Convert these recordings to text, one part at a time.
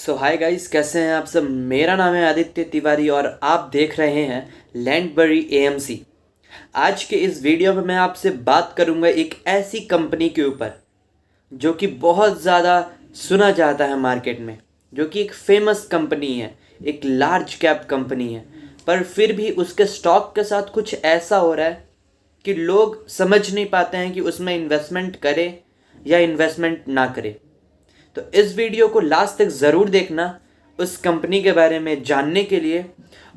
Hi guys, कैसे हैं आप सब। मेरा नाम है आदित्य तिवारी और आप देख रहे हैं लैंडबरी एएमसी। आज के इस वीडियो में मैं आपसे बात करूंगा एक ऐसी कंपनी के ऊपर जो कि बहुत ज़्यादा सुना जाता है मार्केट में, जो कि एक फेमस कंपनी है, एक लार्ज कैप कंपनी है, पर फिर भी उसके स्टॉक के साथ कुछ ऐसा हो रहा है कि लोग समझ नहीं पाते हैं कि उसमें इन्वेस्टमेंट करें या इन्वेस्टमेंट ना करें। तो इस वीडियो को लास्ट तक ज़रूर देखना, उस कंपनी के बारे में जानने के लिए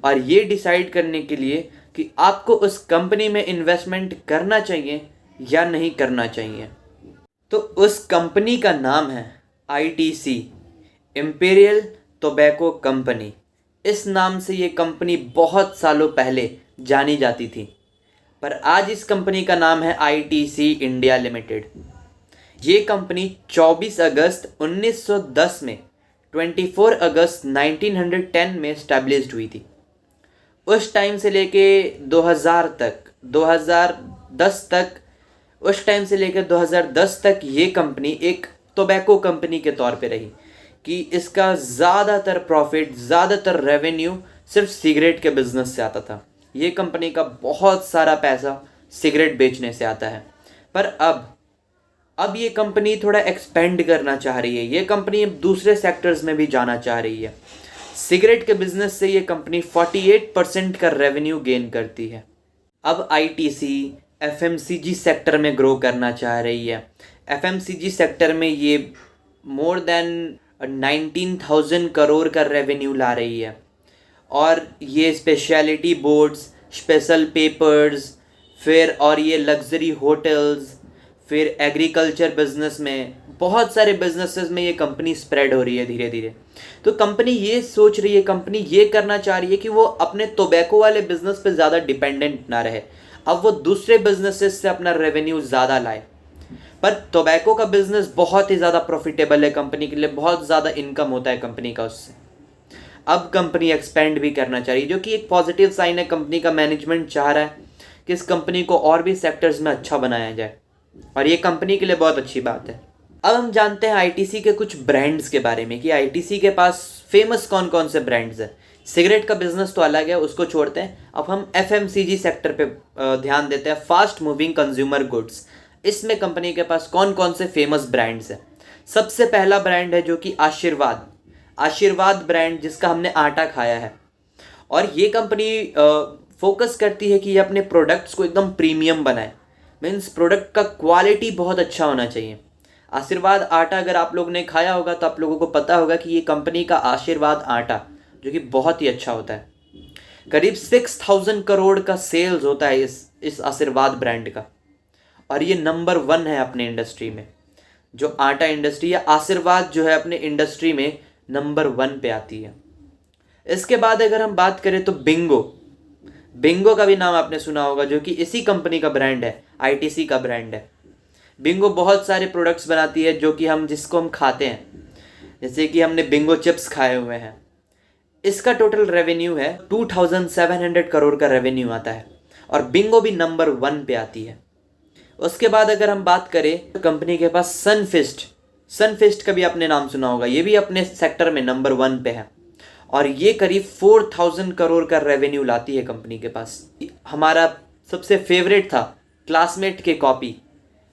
और ये डिसाइड करने के लिए कि आपको उस कंपनी में इन्वेस्टमेंट करना चाहिए या नहीं करना चाहिए। तो उस कंपनी का नाम है आईटीसी, इम्पीरियल टोबैको कंपनी। इस नाम से ये कंपनी बहुत सालों पहले जानी जाती थी, पर आज इस कंपनी का नाम है आईटीसी इंडिया लिमिटेड। ये कंपनी 24 अगस्त 1910 में 24 अगस्त 1910 में स्टैब्लिश्ड हुई थी। उस टाइम से लेके 2010 तक ये कंपनी एक टोबैको कंपनी के तौर पे रही कि इसका ज़्यादातर प्रॉफिट, ज़्यादातर रेवेन्यू सिर्फ सिगरेट के बिजनेस से आता था। ये कंपनी का बहुत सारा पैसा सिगरेट बेचने से आता है। पर अब ये कंपनी थोड़ा एक्सपेंड करना चाह रही है। ये कंपनी अब दूसरे सेक्टर्स में भी जाना चाह रही है। सिगरेट के बिजनेस से ये कंपनी 48% का रेवेन्यू गेन करती है। अब आईटीसी एफएमसीजी सेक्टर में ग्रो करना चाह रही है। एफएमसीजी सेक्टर में ये मोर देन 19,000 करोड़ का रेवेन्यू ला रही है। और ये स्पेशलिटी बोर्ड्स, स्पेशल पेपर्स, फिर और ये लग्जरी होटल्स, फिर एग्रीकल्चर बिजनेस में, बहुत सारे बिजनेसेस में ये कंपनी स्प्रेड हो रही है धीरे धीरे। तो कंपनी ये सोच रही है, कंपनी ये करना चाह रही है कि वो अपने टोबैको वाले बिजनेस पे ज़्यादा डिपेंडेंट ना रहे। अब वो दूसरे बिजनेसेस से अपना रेवेन्यू ज़्यादा लाए। पर टोबैको का बिजनेस बहुत ही ज़्यादा प्रॉफिटेबल है कंपनी के लिए, बहुत ज़्यादा इनकम होता है कंपनी का उससे। अब कंपनी एक्सपेंड भी करना चाह रही है, जो कि एक पॉजिटिव साइन है। कंपनी का मैनेजमेंट चाह रहा है कि इस कंपनी को और भी सेक्टर्स में अच्छा बनाया जाए, और ये कंपनी के लिए बहुत अच्छी बात है। अब हम जानते हैं आईटीसी के कुछ ब्रांड्स के बारे में कि आईटीसी के पास फेमस कौन कौन से ब्रांड्स हैं। सिगरेट का बिजनेस तो अलग है, उसको छोड़ते हैं। अब हम एफएमसीजी सेक्टर पे ध्यान देते हैं, फास्ट मूविंग कंज्यूमर गुड्स। इसमें कंपनी के पास कौन कौन से फेमस ब्रांड्स हैं। सबसे पहला ब्रांड है जो कि आशीर्वाद ब्रांड, जिसका हमने आटा खाया है। और ये कंपनी फोकस करती है कि ये अपने प्रोडक्ट्स को एकदम प्रीमियम बनाए। मीन्स प्रोडक्ट का क्वालिटी बहुत अच्छा होना चाहिए। आशीर्वाद आटा अगर आप लोग ने खाया होगा तो आप लोगों को पता होगा कि ये कंपनी का आशीर्वाद आटा, जो कि बहुत ही अच्छा होता है। करीब 6,000 करोड़ का सेल्स होता है इस आशीर्वाद ब्रांड का, और ये नंबर 1 है अपने इंडस्ट्री में। जो आटा इंडस्ट्री है, आशीर्वाद जो है अपने इंडस्ट्री में नंबर 1 पे आती है। इसके बाद अगर हम बात करें तो बिंगो का भी नाम आपने सुना होगा, जो कि इसी कंपनी का ब्रांड है, आईटीसी का ब्रांड है। बिंगो बहुत सारे प्रोडक्ट्स बनाती है जो कि जिसको हम खाते हैं, जैसे कि हमने बिंगो चिप्स खाए हुए हैं। इसका टोटल रेवेन्यू है 2,700 करोड़ का रेवेन्यू आता है, और बिंगो भी नंबर 1 पे आती है। उसके बाद अगर हम बात करें तो कंपनी के पास सनफिस्ट का भी आपने नाम सुना होगा। ये भी अपने सेक्टर में नंबर 1 पे है, और ये करीब 4,000 करोड़ का रेवेन्यू लाती है कंपनी के पास। हमारा सबसे फेवरेट था क्लासमेट के कॉपी।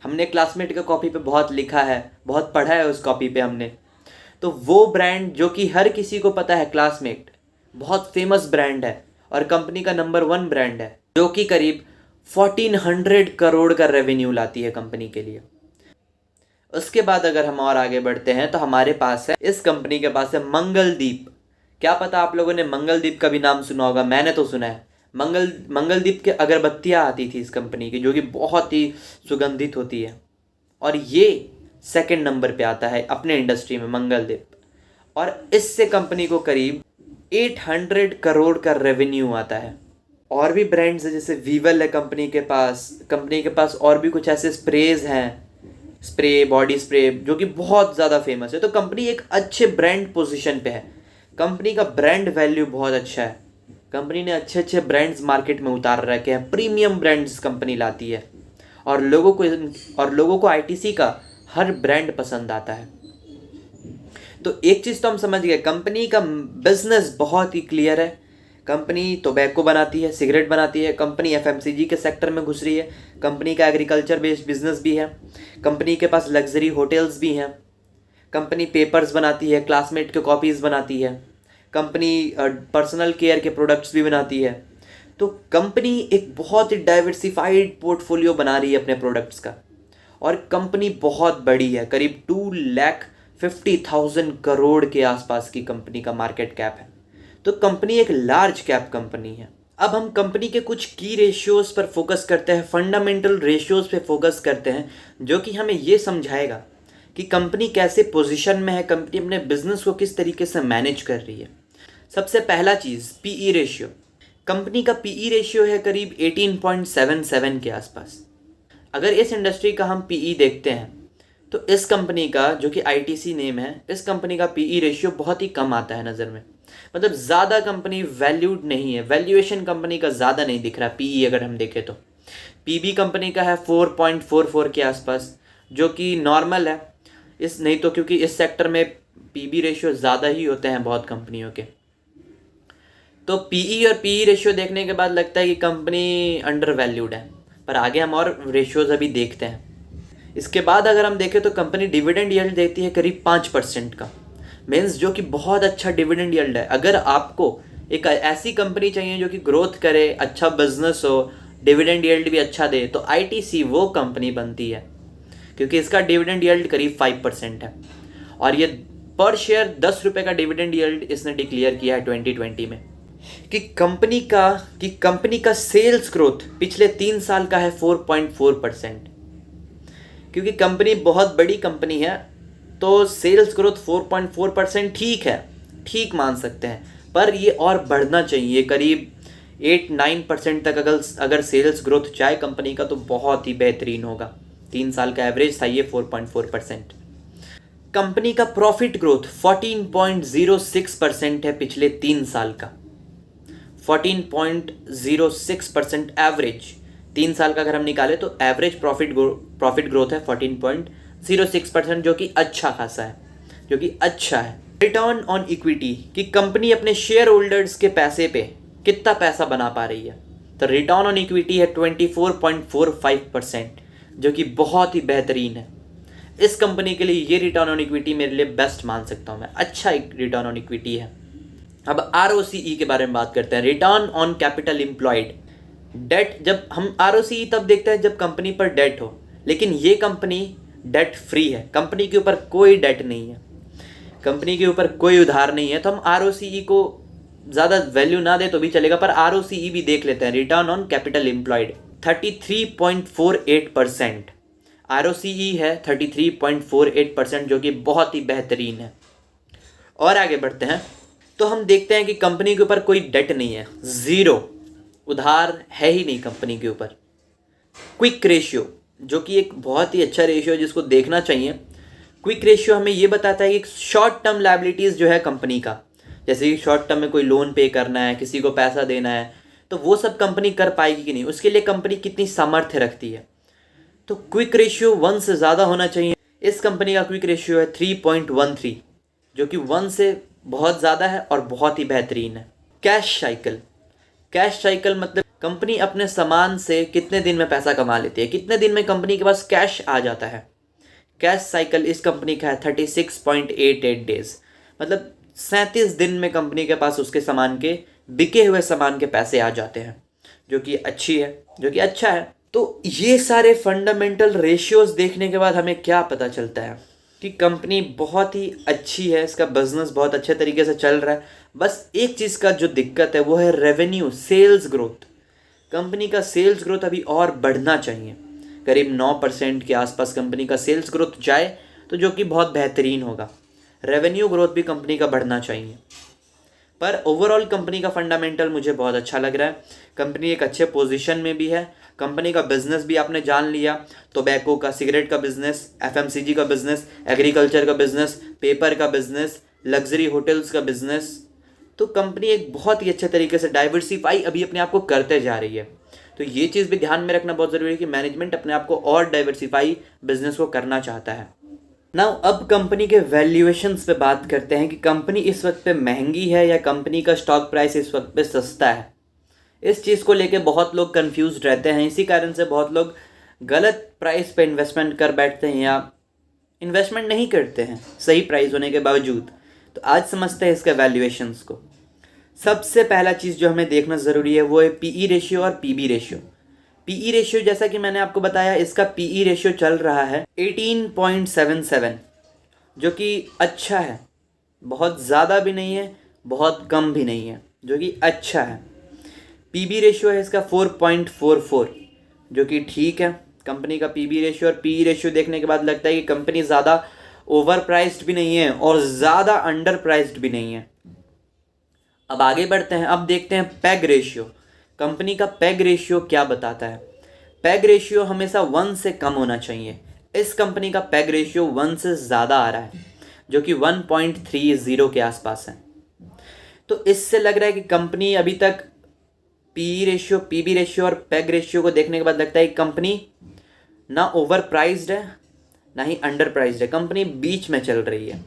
हमने क्लासमेट के कॉपी पे बहुत लिखा है, बहुत पढ़ा है उस कॉपी पे हमने। तो वो ब्रांड जो कि हर किसी को पता है, क्लासमेट बहुत फेमस ब्रांड है और कंपनी का नंबर 1 ब्रांड है, जो कि करीब 1,400 करोड़ का रेवेन्यू लाती है कंपनी के लिए। उसके बाद अगर हम और आगे बढ़ते हैं तो हमारे पास है, इस कंपनी के पास है मंगलदीप। क्या पता आप लोगों ने मंगलदीप का भी नाम सुना होगा, मैंने तो सुना है। मंगलदीप के अगरबत्तियाँ आती थी इस कंपनी की, जो कि बहुत ही सुगंधित होती है, और ये सेकंड नंबर पे आता है अपने इंडस्ट्री में मंगलदीप। और इससे कंपनी को करीब 800 करोड़ का रेवेन्यू आता है। और भी ब्रांड्स है, जैसे वीवल है कंपनी के पास और भी कुछ ऐसे स्प्रेज हैं, बॉडी स्प्रे, जो कि बहुत ज़्यादा फेमस है। तो कंपनी एक अच्छे ब्रांड पोजीशन पे है। कंपनी का ब्रांड वैल्यू बहुत अच्छा है। कंपनी ने अच्छे अच्छे ब्रांड्स मार्केट में उतार रखे हैं, प्रीमियम ब्रांड्स कंपनी लाती है, और लोगों को आईटीसी का हर ब्रांड पसंद आता है। तो एक चीज़ तो हम समझ गए, कंपनी का बिजनेस बहुत ही क्लियर है। कंपनी टोबैको बनाती है, सिगरेट बनाती है, कंपनी एफएमसीजी के सेक्टर में घुस रही है, कंपनी का एग्रीकल्चर बेस्ड बिजनेस भी है, कंपनी के पास लग्जरी होटल्स भी हैं, कंपनी पेपर्स बनाती है, क्लासमेट के कॉपीज़ बनाती है, कंपनी पर्सनल केयर के प्रोडक्ट्स भी बनाती है। तो कंपनी एक बहुत ही डाइवर्सिफाइड पोर्टफोलियो बना रही है अपने प्रोडक्ट्स का, और कंपनी बहुत बड़ी है, करीब 2,50,000 करोड़ के आसपास की कंपनी का मार्केट कैप है। तो कंपनी एक लार्ज कैप कंपनी है। अब हम कंपनी के कुछ की रेशियोज पर फोकस करते हैं, फंडामेंटल रेशियोज पे फोकस करते हैं, जो कि हमें ये समझाएगा कि कंपनी कैसे पोजीशन में है, कंपनी अपने बिजनेस को किस तरीके से मैनेज कर रही है। सबसे पहला चीज़, पीई रेशियो। कंपनी का पीई रेशियो है करीब 18.77 के आसपास। अगर इस इंडस्ट्री का हम पीई देखते हैं तो इस कंपनी का, जो कि आईटीसी नेम है, इस कंपनी का पीई रेशियो बहुत ही कम आता है नज़र में। मतलब ज़्यादा कंपनी वैल्यूड नहीं है, वैल्यूएशन कंपनी का ज़्यादा नहीं दिख रहा पीई अगर हम देखें तो। पीबी कंपनी का है 4.44 के आसपास, जो कि नॉर्मल है। इस नहीं तो क्योंकि इस सेक्टर में पीबी रेशियो ज़्यादा ही होते हैं बहुत कंपनियों के। तो पीई और पीई रेशियो देखने के बाद लगता है कि कंपनी अंडर वैल्यूड है, पर आगे हम और रेशियोज अभी देखते हैं। इसके बाद अगर हम देखें तो कंपनी डिविडेंड यील्ड देती है करीब 5% का, मीन्स जो कि बहुत अच्छा डिविडेंड यील्ड है। अगर आपको एक ऐसी कंपनी चाहिए जो कि ग्रोथ करे, अच्छा बिजनेस हो, डिविडेंड यील्ड भी अच्छा दे, तो आईटीसी वो कंपनी बनती है, क्योंकि इसका डिविडेंड यील्ड करीब 5% है। और ये पर शेयर 10 रुपये का डिविडेंड यील्ड इसने डिक्लेयर किया है 2020 में। कि कंपनी का सेल्स ग्रोथ पिछले 3 साल का है 4.4%। क्योंकि कंपनी बहुत बड़ी कंपनी है तो सेल्स ग्रोथ 4.4% ठीक है, ठीक मान सकते हैं, पर ये और बढ़ना चाहिए। करीब 8-9% तक अगर सेल्स ग्रोथ चाहे कंपनी का तो बहुत ही बेहतरीन होगा। 3 साल का एवरेज था ये 4.4%। कंपनी का प्रॉफिट ग्रोथ 14.06% है पिछले 3 साल का। 14.06% एवरेज 3 साल का अगर हम निकाले तो एवरेज प्रॉफिट ग्रोथ है 14.06%, जो कि अच्छा खासा है, जो कि अच्छा है। रिटर्न ऑन इक्विटी कि कंपनी अपने शेयर होल्डर्स के पैसे पे कितना पैसा बना पा रही है, तो रिटर्न ऑन इक्विटी है 24.45%, जो कि बहुत ही बेहतरीन है। इस कंपनी के लिए ये रिटर्न ऑन इक्विटी मेरे लिए बेस्ट मान सकता हूँ मैं, अच्छा एक रिटर्न ऑन इक्विटी है। अब ROCE के बारे में बात करते हैं, return on capital employed. Debt, जब हम ROCE तब देखते हैं जब कंपनी पर डेट हो, लेकिन ये कंपनी डेट फ्री है, कंपनी के ऊपर कोई डेट नहीं है, कंपनी के ऊपर कोई उधार नहीं है। तो हम ROCE को ज़्यादा वैल्यू ना दे तो भी चलेगा, पर ROCE भी देख लेते हैं। Return on capital employed 33.48%, ROCE है 33.48%, जो कि बहुत ही बेहतरीन है। और आगे बढ़ते हैं तो हम देखते हैं कि कंपनी के ऊपर कोई डेट नहीं है, ज़ीरो, उधार है ही नहीं कंपनी के ऊपर। क्विक रेशियो, जो कि एक बहुत ही अच्छा रेशियो है जिसको देखना चाहिए। क्विक रेशियो हमें ये बताता है कि शॉर्ट टर्म लायबिलिटीज़ जो है कंपनी का, जैसे कि शॉर्ट टर्म में कोई लोन पे करना है, किसी को पैसा देना है, तो वो सब कंपनी कर पाएगी कि नहीं, उसके लिए कंपनी कितनी सामर्थ्य रखती है। तो क्विक रेशियो 1 से ज़्यादा होना चाहिए। इस कंपनी का क्विक रेशियो है 3.13, जो कि 1 से बहुत ज़्यादा है और बहुत ही बेहतरीन है। कैश साइकिल मतलब कंपनी अपने सामान से कितने दिन में पैसा कमा लेती है, कितने दिन में कंपनी के पास कैश आ जाता है। कैश साइकिल इस कंपनी का है 36.88 डेज, मतलब 37 दिन में कंपनी के पास उसके सामान के, बिके हुए सामान के पैसे आ जाते हैं, जो कि अच्छा है। तो ये सारे फंडामेंटल रेशियोज देखने के बाद हमें क्या पता चलता है कि कंपनी बहुत ही अच्छी है, इसका बिजनेस बहुत अच्छे तरीके से चल रहा है। बस एक चीज़ का जो दिक्कत है वो है रेवेन्यू, सेल्स ग्रोथ। कंपनी का सेल्स ग्रोथ अभी और बढ़ना चाहिए, करीब 9% के आसपास कंपनी का सेल्स ग्रोथ जाए तो जो कि बहुत बेहतरीन होगा। रेवेन्यू ग्रोथ भी कंपनी का बढ़ना चाहिए, पर ओवरऑल कंपनी का फंडामेंटल मुझे बहुत अच्छा लग रहा है। कंपनी एक अच्छे पोजीशन में भी है, कंपनी का बिजनेस भी आपने जान लिया, टोबैको का, सिगरेट का बिजनेस, एफएमसीजी का बिजनेस, एग्रीकल्चर का बिजनेस, पेपर का बिजनेस, लग्जरी होटल्स का बिजनेस। तो कंपनी एक बहुत ही अच्छे तरीके से डाइवर्सिफाई अभी अपने आप को करते जा रही है। तो ये चीज़ भी ध्यान में रखना बहुत ज़रूरी है कि मैनेजमेंट अपने आप को और डाइवर्सिफाई बिजनेस को करना चाहता है। नाउ अब कंपनी के वैल्यूएशंस पे बात करते हैं कि कंपनी इस वक्त पे महंगी है या कंपनी का स्टॉक प्राइस इस वक्त पे सस्ता है। इस चीज़ को लेके बहुत लोग कंफ्यूज रहते हैं, इसी कारण से बहुत लोग गलत प्राइस पे इन्वेस्टमेंट कर बैठते हैं या इन्वेस्टमेंट नहीं करते हैं सही प्राइस होने के बावजूद। तो आज समझते हैं इसके वैल्यूएशंस को। सबसे पहला चीज़ जो हमें देखना ज़रूरी है वो है पीई रेशियो और पीबी रेशियो। पीई रेशियो जैसा कि मैंने आपको बताया, इसका पीई रेशियो चल रहा है 18.77, जो कि अच्छा है, बहुत ज़्यादा भी नहीं है बहुत कम भी नहीं है, जो कि अच्छा है। पीबी रेशियो है इसका 4.44, जो कि ठीक है। कंपनी का पीबी रेशियो और पीई रेशियो देखने के बाद लगता है कि कंपनी ज़्यादा ओवर प्राइस्ड भी नहीं है और ज़्यादा अंडर प्राइस्ड भी नहीं है। अब आगे बढ़ते हैं, अब देखते हैं पैग रेशियो। कंपनी का पैग रेशियो क्या बताता है। पैग रेशियो हमेशा 1 से कम होना चाहिए। इस कंपनी का पैग रेशियो 1 से ज़्यादा आ रहा है, जो कि 1.30 के आसपास है। तो इससे लग रहा है कि कंपनी अभी तक पीई रेशियो, पीबी रेशियो और पैग रेशियो को देखने के बाद लगता है कि कंपनी ना ओवर प्राइज्ड है ना ही अंडर प्राइज्ड है, कंपनी बीच में चल रही है।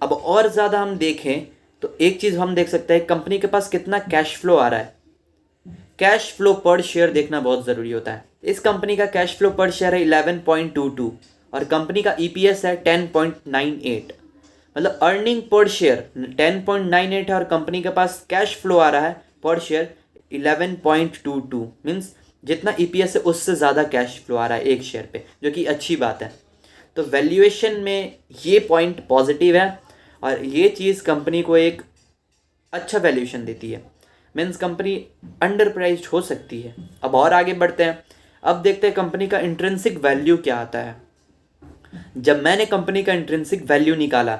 अब और ज़्यादा हम देखें तो एक चीज़ हम देख सकते हैं, कंपनी के पास कितना कैश फ्लो आ रहा है। कैश फ्लो पर शेयर देखना बहुत ज़रूरी होता है। इस कंपनी का कैश फ्लो पर शेयर है 11.22 और कंपनी का ईपीएस है 10.98। मतलब अर्निंग पर शेयर 10.98 है और कंपनी के पास कैश फ्लो आ रहा है पर शेयर 11.22। मीन्स जितना ईपीएस है उससे ज़्यादा कैश फ्लो आ रहा है एक शेयर पे, जो कि अच्छी बात है। तो वैल्यूएशन में ये पॉइंट पॉजिटिव है और ये चीज़ कंपनी को एक अच्छा वैल्यूएशन देती है। मीन्स कंपनी अंडर प्राइस्ड हो सकती है। अब और आगे बढ़ते हैं, अब देखते हैं कंपनी का इंट्रिंसिक वैल्यू क्या आता है। जब मैंने कंपनी का इंट्रिंसिक वैल्यू निकाला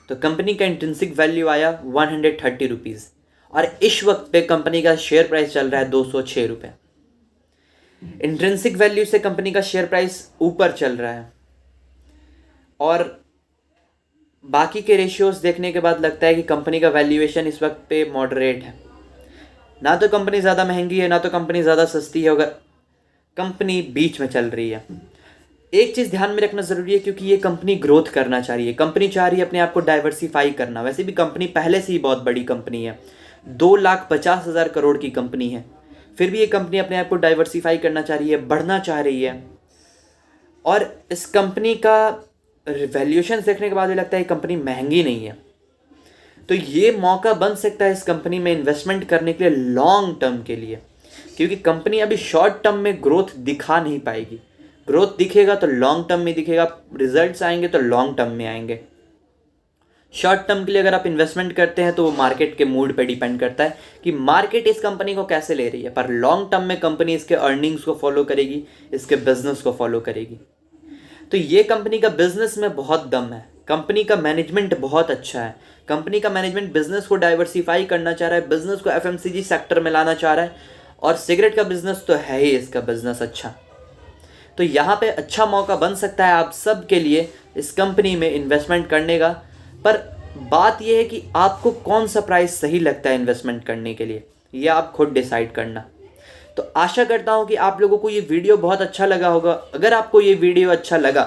तो कंपनी का इंट्रिंसिक वैल्यू आया 130 रुपीज़ और इस वक्त पे कंपनी का शेयर प्राइस चल रहा है 206 रुपये। इंट्रिंसिक वैल्यू से कंपनी का शेयर प्राइस ऊपर चल रहा है और बाकी के रेशियोज देखने के बाद लगता है कि कंपनी का वैल्यूएशन इस वक्त पे मॉडरेट है। ना तो कंपनी ज़्यादा महंगी है ना तो कंपनी ज़्यादा सस्ती है, अगर कंपनी बीच में चल रही है। एक चीज़ ध्यान में रखना ज़रूरी है, क्योंकि ये कंपनी ग्रोथ करना चाह रही है, कंपनी चाह रही है अपने आप को डाइवर्सिफाई करना। वैसे भी कंपनी पहले से ही बहुत बड़ी कंपनी है, 2,50,000 करोड़ की कंपनी है, फिर भी ये कंपनी अपने आप को डाइवर्सिफाई करना चाह रही है, बढ़ना चाह रही है। और इस कंपनी का वैल्यूएशन देखने के बाद ये लगता है कंपनी महंगी नहीं है। तो ये मौका बन सकता है इस कंपनी में इन्वेस्टमेंट करने के लिए लॉन्ग टर्म के लिए, क्योंकि कंपनी अभी शॉर्ट टर्म में ग्रोथ दिखा नहीं पाएगी। ग्रोथ दिखेगा तो लॉन्ग टर्म में दिखेगा, रिजल्ट्स आएंगे तो लॉन्ग टर्म में आएंगे। शॉर्ट टर्म के लिए अगर आप इन्वेस्टमेंट करते हैं तो वो मार्केट के मूड पे डिपेंड करता है कि मार्केट इस कंपनी को कैसे ले रही है, पर लॉन्ग टर्म में कंपनी इसके अर्निंग्स को फॉलो करेगी, इसके बिजनेस को फॉलो करेगी। तो ये कंपनी का बिजनेस में बहुत दम है, कंपनी का मैनेजमेंट बहुत अच्छा है, कंपनी का मैनेजमेंट बिजनेस को डाइवर्सिफाई करना चाह रहा है, बिजनेस को एफएमसीजी सेक्टर में लाना चाह रहा है, और सिगरेट का बिजनेस तो है ही इसका बिजनेस अच्छा। तो यहाँ पे अच्छा मौका बन सकता है आप सब के लिए इस कंपनी में इन्वेस्टमेंट करने का। पर बात यह है कि आपको कौन सा प्राइस सही लगता है इन्वेस्टमेंट करने के लिए, ये आप खुद डिसाइड करना। तो आशा करता हूँ कि आप लोगों को ये वीडियो बहुत अच्छा लगा होगा। अगर आपको ये वीडियो अच्छा लगा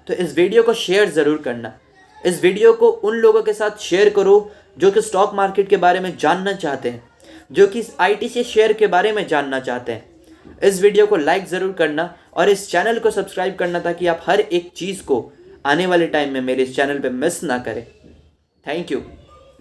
तो इस वीडियो को शेयर ज़रूर करना। इस वीडियो को उन लोगों के साथ शेयर करो जो कि स्टॉक मार्केट के बारे में जानना चाहते हैं, जो कि आईटीसी शेयर के बारे में जानना चाहते हैं। इस वीडियो को लाइक ज़रूर करना और इस चैनल को सब्सक्राइब करना, ताकि आप हर एक चीज़ को आने वाले टाइम में मेरे इस चैनल पे मिस ना करें। Thank you.